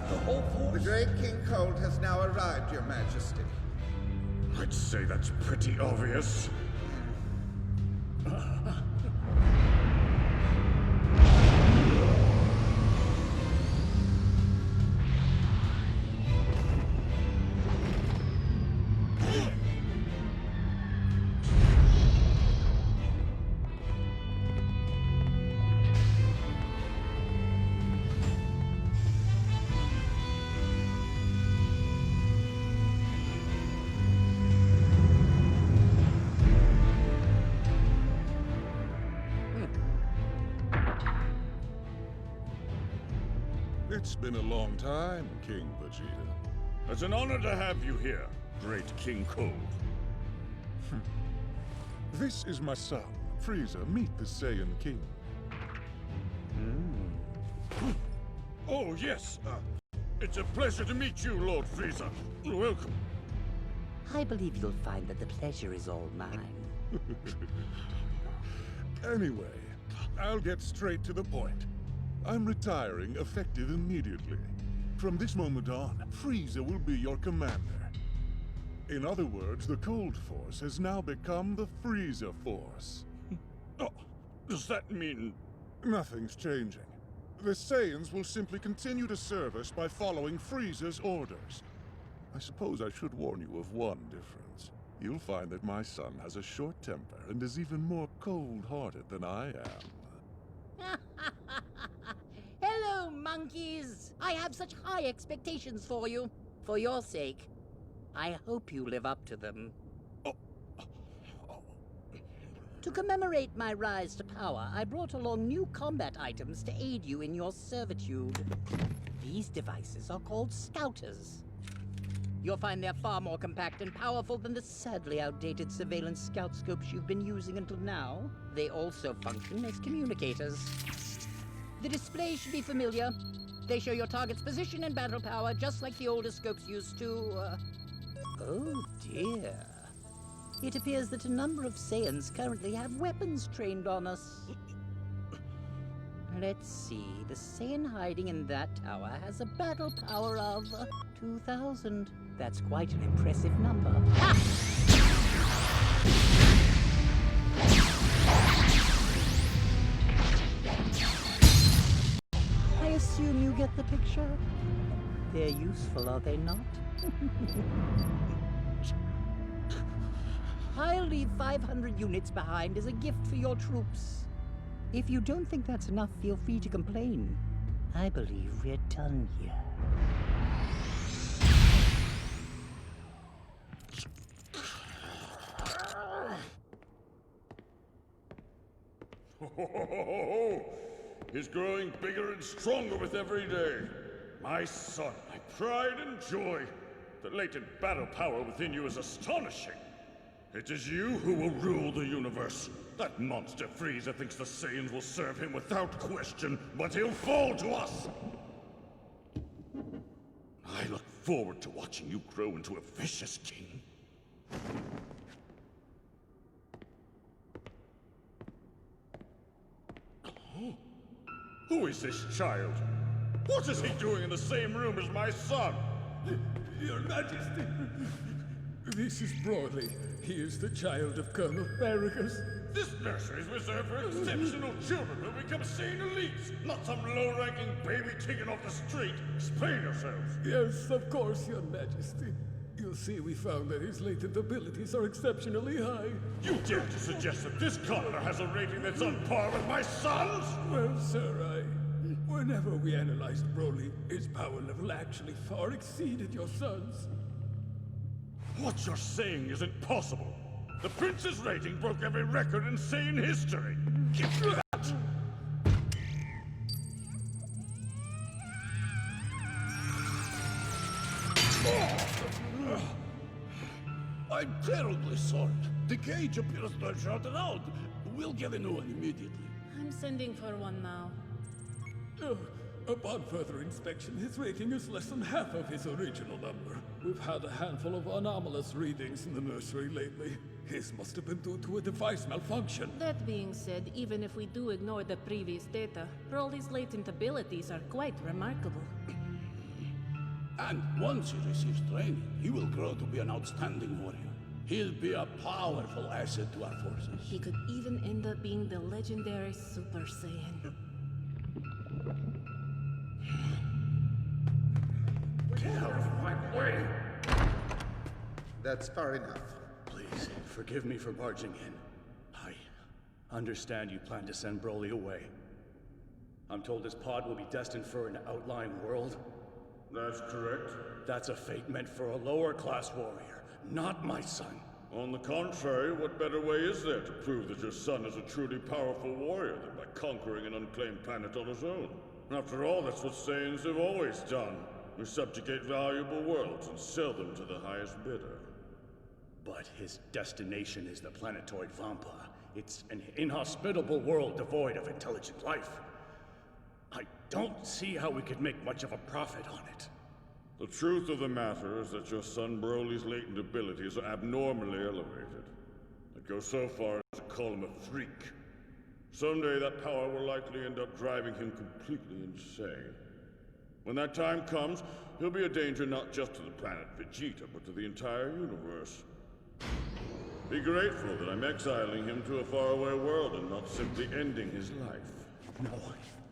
the whole force? The great King Cold has now arrived, Your Majesty. I'd say that's pretty obvious. It's been a long time, King Vegeta. It's an honor to have you here, great King Cold. This is my son, Frieza. Meet the Saiyan King. Oh, yes. It's a pleasure to meet you, Lord Frieza. Welcome. I believe you'll find that the pleasure is all mine. Anyway, I'll get straight to the point. I'm retiring effective immediately. From this moment on, Frieza will be your commander. In other words, the Cold Force has now become the Frieza Force. Oh, does that mean... Nothing's changing. The Saiyans will simply continue to serve us by following Frieza's orders. I suppose I should warn you of one difference. You'll find that my son has a short temper and is even more cold-hearted than I am. Hello, monkeys! I have such high expectations for you. For your sake, I hope you live up to them. To commemorate my rise to power, I brought along new combat items to aid you in your servitude. These devices are called Scouters. You'll find they're far more compact and powerful than the sadly outdated surveillance scout scopes you've been using until now. They also function as communicators. The display should be familiar. They show your target's position and battle power, just like the older scopes used to, Oh dear. It appears that a number of Saiyans currently have weapons trained on us. Let's see, the Saiyan hiding in that tower has a battle power of 2,000. That's quite an impressive number. Ha! I assume you get the picture? They're useful, are they not? I'll leave 500 units behind as a gift for your troops. If you don't think that's enough, feel free to complain. I believe we're done here. He's growing bigger and stronger with every day. My son, my pride and joy. The latent battle power within you is astonishing. It is you who will rule the universe. That monster Frieza thinks the Saiyans will serve him without question, but he'll fall to us. I look forward to watching you grow into a vicious king. Oh. Who is this child? What is he doing in the same room as my son? Your Majesty, this is Broly. He is the child of Colonel Paragus. This nursery is reserved for exceptional children who become Saiyan elites, not some low-ranking baby taken off the street. Explain yourselves. Yes, of course, Your Majesty. You see, we found that his latent abilities are exceptionally high. You dare to suggest that this colonel has a rating that's on par with my son's? Well, sir, whenever we analyzed Broly, his power level actually far exceeded your son's. What you're saying isn't possible. The prince's rating broke every record in Saiyan history. Get through that! I'm terribly sorry. The cage appears to have shorted out. We'll get a new one immediately. I'm sending for one now. Upon further inspection, his rating is less than half of his original number. We've had a handful of anomalous readings in the nursery lately. His must have been due to a device malfunction. That being said, even if we do ignore the previous data, Broly's latent abilities are quite remarkable. And once he receives training, he will grow to be an outstanding warrior. He'll be a powerful asset to our forces. He could even end up being the legendary Super Saiyan. Get out of my way! That's far enough. Please, forgive me for barging in. I understand you plan to send Broly away. I'm told his pod will be destined for an outlying world. That's correct. That's a fate meant for a lower-class warrior, not my son. On the contrary, what better way is there to prove that your son is a truly powerful warrior than by conquering an unclaimed planet on his own? After all, that's what Saiyans have always done. We subjugate valuable worlds and sell them to the highest bidder. But his destination is the planetoid Vampa. It's an inhospitable world devoid of intelligent life. I don't see how we could make much of a profit on it. The truth of the matter is that your son Broly's latent abilities are abnormally elevated. I'd go so far as to call him a freak. Someday that power will likely end up driving him completely insane. When that time comes, he'll be a danger not just to the planet Vegeta, but to the entire universe. Be grateful that I'm exiling him to a faraway world and not simply ending his life. No,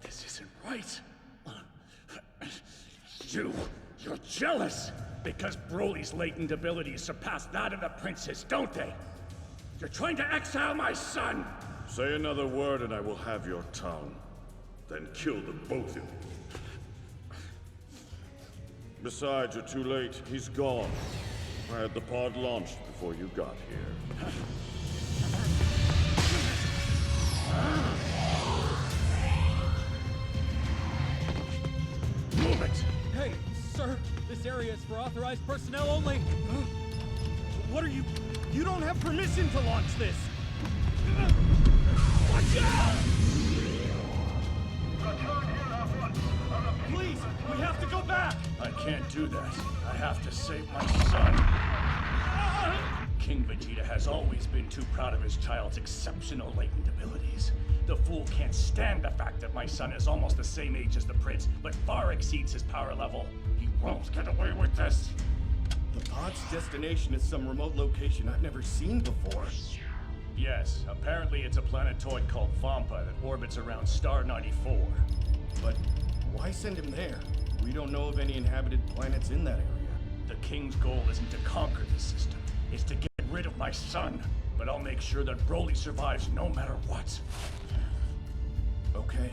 this isn't right. You're jealous! Because Broly's latent abilities surpass that of the princes, don't they? You're trying to exile my son! Say another word and I will have your tongue. Then kill the both of you. Besides, you're too late. He's gone. I had the pod launched before you got here. Move it! Hey, sir, this area is for authorized personnel only. What are you? You don't have permission to launch this. Watch out! Please, we have to go back. I can't do that. I have to save my son. King Vegeta has always been too proud of his child's exceptional latent abilities. The fool can't stand the fact that my son is almost the same age as the prince, but far exceeds his power level. He won't get away with this. The pod's destination is some remote location I've never seen before. Yes, apparently it's a planetoid called Vampa that orbits around Star 94. But why send him there? We don't know of any inhabited planets in that area. The king's goal isn't to conquer the system, it's to get rid of my son. But I'll make sure that Broly survives no matter what. Okay.